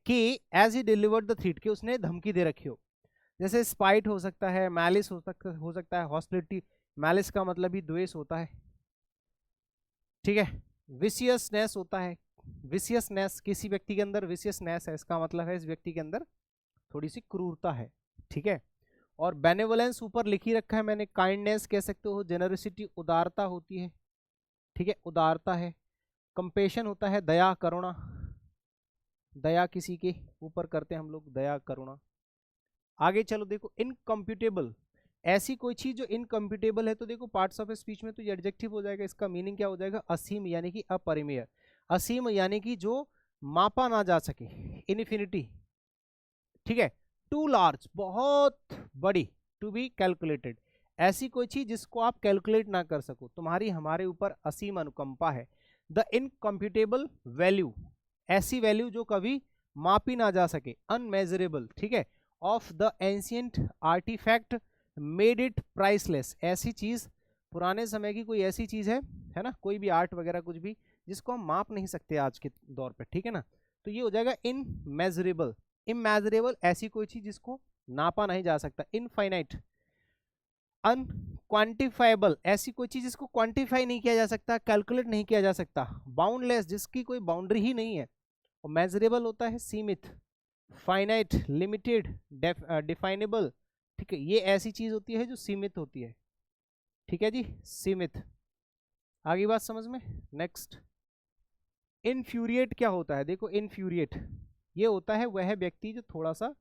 कि as he delivered the threat, कि उसने धमकी दे रखी हो। जैसे स्पाइट हो सकता है, मैलिस हो सकता है, हॉस्पिटलिटी, मैलिस का मतलब ही द्वेष होता है। ठीक है, विशियसनेस होता है, विशियसनेस, किसी व्यक्ति के अंदर विशियसनेस है, इसका मतलब है इस व्यक्ति के अंदर थोड़ी सी क्रूरता है। ठीक है, और बेनेवोलेंस ऊपर लिख ही रखा है मैंने, काइंडनेस कह सकते हो, जेनरसिटी उदारता होती है। ठीक है, उदारता है। कंपेशन होता है दया करुणा, दया किसी के ऊपर करते हैं हम लोग, दया करुणा। आगे चलो देखो, इनकम्प्यूटेबल, ऐसी कोई चीज जो इनकम्प्यूटेबल है, तो देखो पार्ट्स ऑफ स्पीच में तो ये एडजेक्टिव हो जाएगा, इसका मीनिंग क्या हो जाएगा, असीम यानी कि अपरिमेय, असीम यानी कि जो मापा ना जा सके, इनफिनिटी। ठीक है, टू लार्ज, बहुत बड़ी, टू बी कैलकुलेटेड, ऐसी कोई चीज जिसको आप कैलकुलेट ना कर सको, तुम्हारी हमारे ऊपर असीम अनुकंपा है। द इनकम्प्यूटेबल वैल्यू, ऐसी वैल्यू जो कभी मापी ना जा सके, अनमेजरेबल। ठीक है, of the ancient artefact made it priceless, ऐसी चीज, पुराने समय की कोई ऐसी चीज है ना, कोई भी आर्ट वगैरह कुछ भी जिसको हम माप नहीं सकते आज के दौर पे। ठीक है ना, तो ये हो जाएगा इनमेजरेबल। इमेजरेबल, ऐसी कोई चीज जिसको नापा नहीं जा सकता। इनफाइनाइट, अनक्वांटिफाइबल, ऐसी कोई चीज जिसको क्वांटिफाई नहीं किया जा सकता, कैलकुलेट नहीं किया जा सकता। बाउंडलेस, जिसकी कोई बाउंड्री ही नहीं है। और मेजरेबल होता है सीमित, फाइनाइट लिमिटेड, डिफाइनेबल। ठीक है, ये ऐसी चीज होती है जो सीमित होती है। ठीक है जी, सीमित। आगे बात समझ में। नेक्स्ट, इनफ्यूरिएट क्या होता है, देखो इनफ्यूरिएट ये होता है वह व्यक्ति जो थोड़ा सा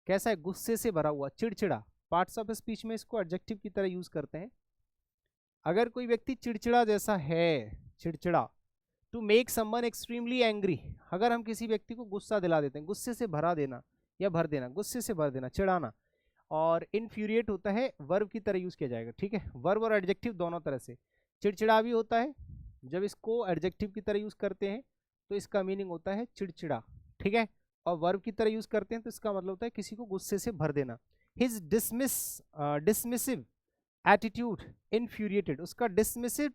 कैसा है, गुस्से से भरा हुआ, चिड़चिड़ा। पार्ट्स ऑफ स्पीच में इसको एडजेक्टिव की तरह यूज करते हैं। अगर कोई व्यक्ति चिड़चिड़ा जैसा है, चिड़चिड़ा, to make someone extremely angry, अगर हम किसी व्यक्ति को गुस्सा दिला देते हैं, गुस्से से भरा देना या भर देना, गुस्से से भर देना, चिढ़ाना। और इनफ्यूरिएट होता है वर्ब की तरह यूज किया जाएगा। ठीक है, वर्ब और एडजेक्टिव दोनों तरह से। चिड़चिड़ा भी होता है, जब इसको एडजेक्टिव की तरह यूज करते हैं तो इसका मीनिंग होता है चिड़चिड़ा। ठीक है, और वर्ब की तरह यूज करते हैं तो इसका मतलब होता है किसी को गुस्से से भर देना। हिज डिसमिसिव एटीट्यूड इनफ्यूरिएटेड, उसका डिसमिसिव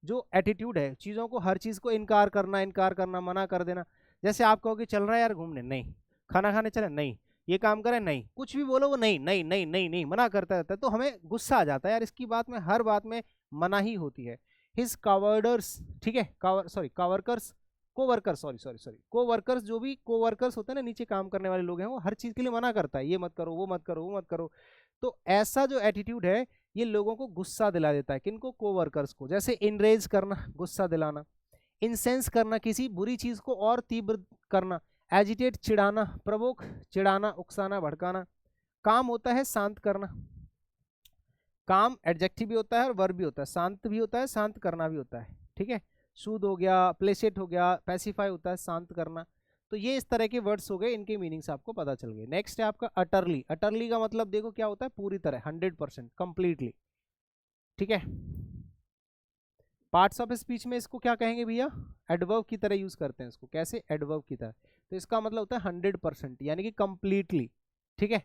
जो एटीट्यूड है, चीज़ों को, हर चीज़ को इनकार करना, मना कर देना। जैसे आप कहोगे चल रहा है यार घूमने, नहीं, खाना खाने चले, नहीं, ये काम करें, नहीं, कुछ भी बोलो वो नहीं नहीं नहीं नहीं नहीं, मना करता रहता है, तो हमें गुस्सा आ जाता है यार, इसकी बात में, हर बात में मना ही होती है। हिज कावर्डर्स, ठीक है, कावर्कर्स, कोवर्कर्स, जो भी कोवर्कर्स होते हैं ना, नीचे काम करने वाले लोग हैं, वो हर चीज़ के लिए मना करता है, ये मत करो, वो मत करो, वो मत करो। तो ऐसा जो एटीट्यूड है ये लोगों को गुस्सा दिला देता है। किनको? कोवर्कर्स को। जैसे इनरेज करना, गुस्सा दिलाना, इंसेंस करना, किसी बुरी चीज को और तीव्र करना, एजिटेट चिढ़ाना, प्रवोक चिढ़ाना, उकसाना, भड़काना। काम होता है शांत करना, काम एडजेक्टिव भी होता है और वर्ब भी होता है, शांत भी होता है, शांत करना भी होता है। ठीक है, सूद हो गया, प्लेसेट हो गया, पैसिफाई होता है शांत करना। तो ये इस तरह के वर्ड्स हो गए, इनके मीनिंग्स आपको पता चल गए। नेक्स्ट है आपका अटरली। अटरली का मतलब देखो क्या होता है, पूरी तरह, 100%, कंप्लीटली। ठीक है, पार्ट्स ऑफ स्पीच में इसको क्या कहेंगे भैया, एडवर्ब की तरह यूज करते हैं इसको। कैसे? एडवर्ब की तरह। तो इसका मतलब होता है 100%, यानी कि कंप्लीटली। ठीक है,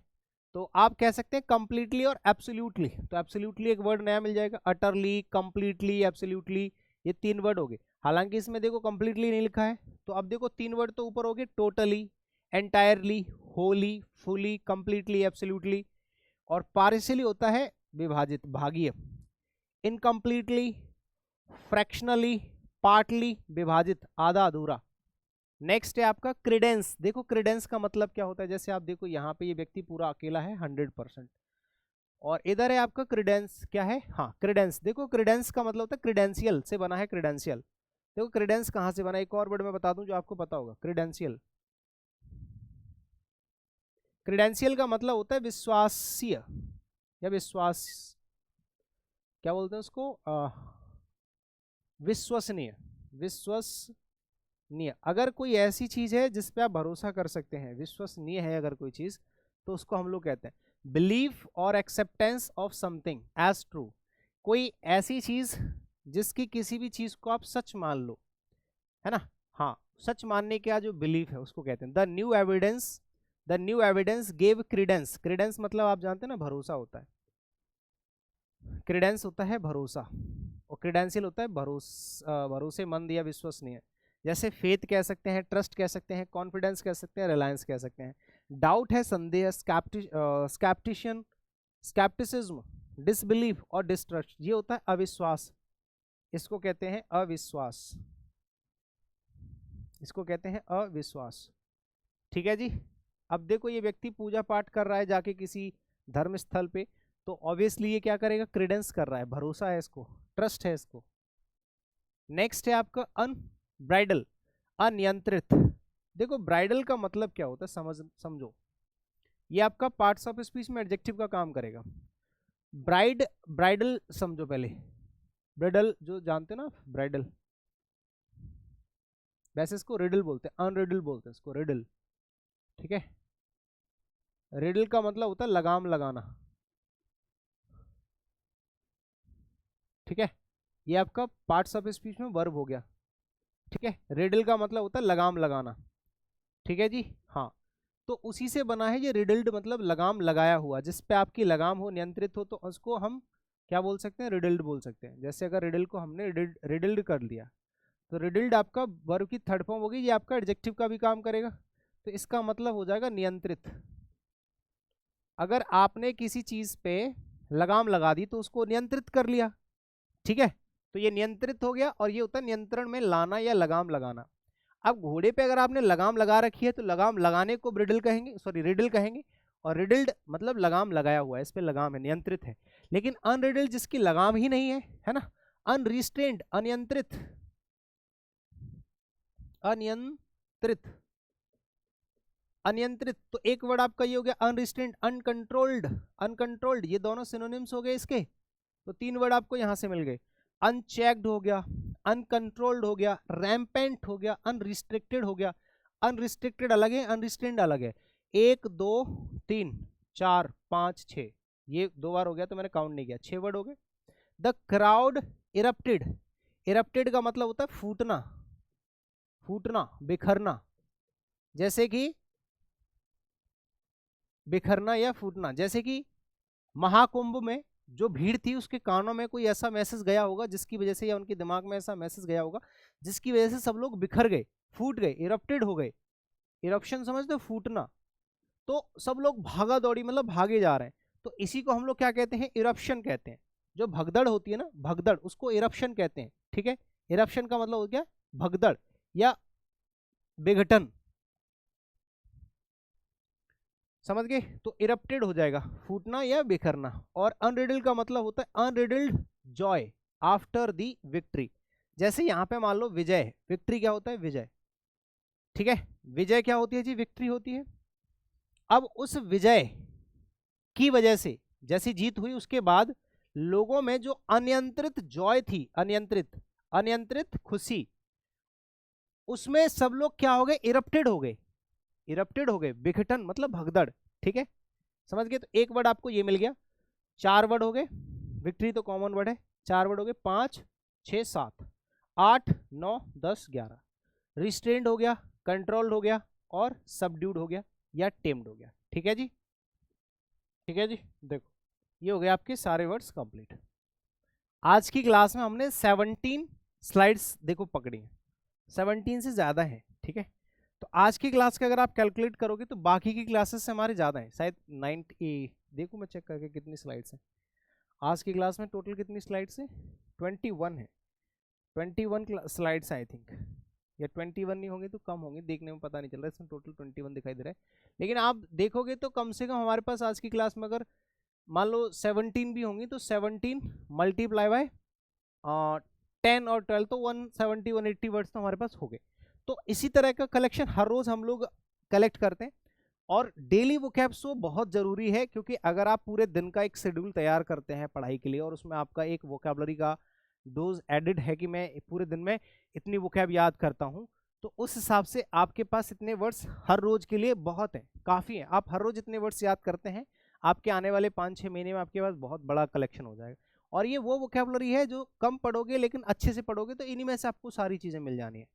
तो आप कह सकते हैं कंप्लीटली और एब्सोल्युटली। तो एब्सोल्युटली एक वर्ड नया मिल जाएगा, अटरली, कंप्लीटली, एब्सोल्युटली, ये 3 वर्ड हो गए। हालांकि इसमें देखो कंप्लीटली नहीं लिखा है, तो अब देखो 3 वर्ड तो ऊपर हो गए, totally, entirely, Holi, fully, completely, absolutely. और पार्शियली होता है विभाजित, भागीय। इनकम्प्लीटली, फ्रैक्शनली, पार्टली, विभाजित, आधा अधूरा। नेक्स्ट है आपका क्रेडेंस। देखो क्रेडेंस का मतलब क्या होता है, जैसे आप देखो यहाँ पे ये व्यक्ति पूरा अकेला है 100%, और इधर है आपका क्रेडेंस, क्या है, हाँ क्रेडेंस। देखो क्रेडेंस का मतलब होता है क्रेडेंशियल से बना है, क्रेडेंशियल। देखो क्रेडेंस कहाँ से बना है, एक और वर्ड मैं बता दूं जो आपको पता होगा, क्रेडेंशियल। क्रेडेंशियल का मतलब होता है विश्वासीय या विश्वास, क्या बोलते हैं उसको, विश्वसनीय, विश्वसनीय। अगर कोई ऐसी चीज है जिस पे आप भरोसा कर सकते हैं, विश्वसनीय है अगर कोई चीज, तो उसको हम लोग कहते हैं बिलीफ और acceptance of something as true. कोई ऐसी चीज जिसकी किसी भी चीज को आप सच मान लो, है ना, हाँ, सच मानने का जो बिलीफ है उसको कहते हैं the new evidence. The new evidence gave credence. Credence मतलब आप जानते हैं ना, भरोसा होता है। क्रीडेंस होता है भरोसा, और क्रीडेंशियल होता है भरोसेमंद या विश्वसनीय। जैसे फेथ कह सकते हैं, ट्रस्ट कह सकते हैं, कॉन्फिडेंस कह सकते हैं, रिलायंस कह सकते हैं। डाउट है संदेह, स्कैप्टिशियन, स्कैप्टिसिज्म, डिसबिलीफ और डिस्ट्रस्ट, ये होता है अविश्वास। इसको कहते हैं अविश्वास, इसको कहते हैं अविश्वास। ठीक है जी। अब देखो ये व्यक्ति पूजा पाठ कर रहा है जाके किसी धर्म स्थल पे, तो ऑब्वियसली ये क्या करेगा, क्रेडेंस कर रहा है, भरोसा है इसको, ट्रस्ट है इसको। नेक्स्ट है आपका अनब्राइडल, अनियंत्रित। देखो ब्राइडल का मतलब क्या होता है, समझो, ये आपका पार्ट्स ऑफ स्पीच में एडजेक्टिव का काम करेगा। ब्राइड, ब्राइडल समझो पहले, ब्राइडल जो जानते हो ना, ब्राइडल, वैसे इसको रिडल बोलते हैं, अनरिडल बोलते हैं इसको, रिडल। ठीक है, रिडल का मतलब होता है लगाम लगाना। ठीक है, ये आपका पार्ट्स ऑफ स्पीच में वर्ब हो गया। ठीक है, रिडल का मतलब होता है लगाम लगाना। ठीक है जी, हाँ, तो उसी से बना है ये रिडल्ड, मतलब लगाम लगाया हुआ, जिस पे आपकी लगाम हो, नियंत्रित हो, तो उसको हम क्या बोल सकते हैं, रिडल्ड बोल सकते हैं। जैसे अगर रिडल को हमने रिडल्ड कर लिया, तो रिडल्ड आपका वर्ब की थर्ड फॉर्म होगी, ये आपका एडजेक्टिव का भी काम करेगा, तो इसका मतलब हो जाएगा नियंत्रित। अगर आपने किसी चीज पे लगाम लगा दी तो उसको नियंत्रित कर लिया। ठीक है, तो ये नियंत्रित हो गया, और ये होता है नियंत्रण में लाना या लगाम लगाना। अब घोड़े पे अगर आपने लगाम लगा रखी है तो लगाम लगाने को ब्रिडल कहेंगे, सॉरी रिडल कहेंगे, और रिडल्ड मतलब लगाम लगाया हुआ है, इस पे लगाम है, नियंत्रित है। लेकिन अनरिडल्ड जिसकी लगाम ही नहीं है ना, अनरिस्ट्रेन्ड, अनियंत्रित, अनियंत्रित, अनियंत्रित, तो एक वर्ड आपका ये हो गया अनरिस्ट्रेन्ड, अनकंट्रोल्ड, अनकंट्रोल्ड, ये दोनों सिनोनिम्स हो गए इसके, तो तीन वर्ड आपको यहां से मिल गए। अनचेक्ड हो गया, अनकंट्रोल्ड हो गया, रैम्पेंट हो गया, अनरिस्ट्रिक्टेड हो गया। अनरिस्ट्रिक्टेड अलग है, अनरिस्ट्रेन्ड अलग है। एक, दो, तीन, चार, पांच, छह, ये दो बार हो गया तो मैंने काउंट नहीं किया, 6 वर्ड हो गए। द क्राउड इरप्टेड, इरप्टेड का मतलब होता है फूटना, फूटना, बिखरना, जैसे कि बिखरना या फूटना, जैसे कि महाकुंभ में जो भीड़ थी उसके कानों में कोई ऐसा मैसेज गया होगा जिसकी वजह से, या उनके दिमाग में ऐसा मैसेज गया होगा जिसकी वजह से सब लोग बिखर गए, फूट गए, इरप्टेड हो गए। इरप्शन समझते हो, फूटना, तो सब लोग भागा दौड़ी मतलब भागे जा रहे हैं, तो इसी को हम लोग क्या कहते हैं, इरप्शन कहते हैं। जो भगदड़ होती है ना, भगदड़, उसको इरप्शन कहते हैं। ठीक है, इरप्शन का मतलब हो गया भगदड़ या विघटन, समझ गए, तो इरप्टेड हो जाएगा, फूटना या बिखरना। और अनरिडल का मतलब होता है अनरिडल्ड जॉय आफ्टर दी विक्ट्री। जैसे यहां पे मान लो विजय है, विक्ट्री क्या होता है, विजय। ठीक है, विजय क्या होती है जी, विक्ट्री होती है। अब उस विजय की वजह से जैसी जीत हुई उसके बाद लोगों में जो अनियंत्रित जॉय थी, अनियंत्रित, अनियंत्रित खुशी, उसमें सब लोग क्या हो गए, इरप्टेड हो गए, इरप्टेड हो गए, विघटन मतलब भगदड़। ठीक है, समझ गए, तो एक वर्ड आपको ये मिल गया, 4 वर्ड हो गए, विक्ट्री तो कॉमन वर्ड है, 4 वर्ड हो गए, 5, 6, 7, 8, 9, 10, 11, रिस्ट्रेंड हो गया, कंट्रोल्ड हो गया, और सबड्यूड हो गया या टेम्ड हो गया। ठीक है जी, ठीक है जी, देखो ये हो गए आपके सारे वर्ड्स कंप्लीट। आज की क्लास में हमने 17 स्लाइड्स देखो पकड़ी हैं, 17 से ज़्यादा है। ठीक है, तो आज की क्लास का अगर आप कैलकुलेट करोगे तो बाकी की क्लासेस से हमारे ज़्यादा है, शायद 90, देखो मैं चेक करके कितनी स्लाइड्स हैं आज की क्लास में, टोटल कितनी स्लाइड्स है, 21 है, 21 स्लाइड्स आई थिंक। या 21 नहीं होंगे तो कम होंगे, देखने में पता नहीं चल रहा है, इसमें टोटल 21 दिखाई दे रहा है। लेकिन आप देखोगे तो कम से कम हमारे पास आज की क्लास में अगर मान लो 17 भी होंगी तो 17 मल्टीप्लाई बाय 10 और 12 तो 170 180 वर्ड्स तो हमारे पास हो गए। तो इसी तरह का कलेक्शन हर रोज हम लोग कलेक्ट करते हैं। और डेली वोकैब्स तो बहुत जरूरी है, क्योंकि अगर आप पूरे दिन का एक शेड्यूल तैयार करते हैं पढ़ाई के लिए और उसमें आपका एक वोकैबलरी का डोज एडिड है कि मैं पूरे दिन में इतनी वोकैब याद करता हूं, तो उस हिसाब से आपके पास इतने वर्ड्स हर रोज के लिए बहुत है, काफी है। आप हर रोज इतने वर्ड्स याद करते हैं, आपके आने वाले 5-6 महीने में आपके पास बहुत बड़ा कलेक्शन हो जाएगा। और ये वो वोकैबलरी है जो कम पढ़ोगे लेकिन अच्छे से पढ़ोगे तो इन्हीं में से आपको सारी चीजें मिल जानी है।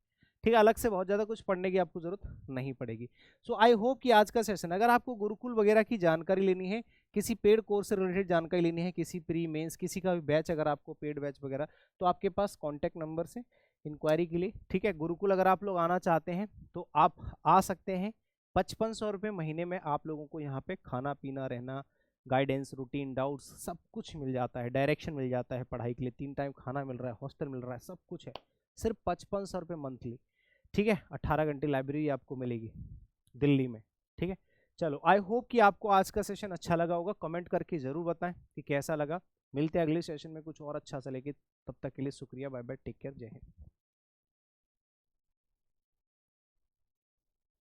ठीक है, अलग से बहुत ज़्यादा कुछ पढ़ने की आपको ज़रूरत नहीं पड़ेगी। सो आई होप कि आज का सेशन, अगर आपको गुरुकुल वगैरह की जानकारी लेनी है, किसी पेड कोर्स से रिलेटेड जानकारी लेनी है, किसी प्री मेंस किसी का भी बैच, अगर आपको पेड बैच वगैरह, तो आपके पास कॉन्टैक्ट नंबर से इंक्वायरी के लिए। ठीक है, गुरुकुल अगर आप लोग आना चाहते हैं तो आप आ सकते हैं। 5500 रुपये महीने में आप लोगों को यहाँ पे खाना पीना रहना, गाइडेंस, रूटीन, डाउट्स सब कुछ मिल जाता है, डायरेक्शन मिल जाता है पढ़ाई के लिए, 3 टाइम खाना मिल रहा है, हॉस्टल मिल रहा है, सब कुछ है, सिर्फ 5500 रुपये मंथली। ठीक है, 18 घंटे लाइब्रेरी आपको मिलेगी दिल्ली में। ठीक है, चलो आई होप कि आपको आज का सेशन अच्छा लगा होगा। कमेंट करके ज़रूर बताएं कि कैसा लगा। मिलते हैं अगले सेशन में कुछ और अच्छा सा लेके, तब तक के लिए शुक्रिया, बाय बाय, टेक केयर, जय हिंद।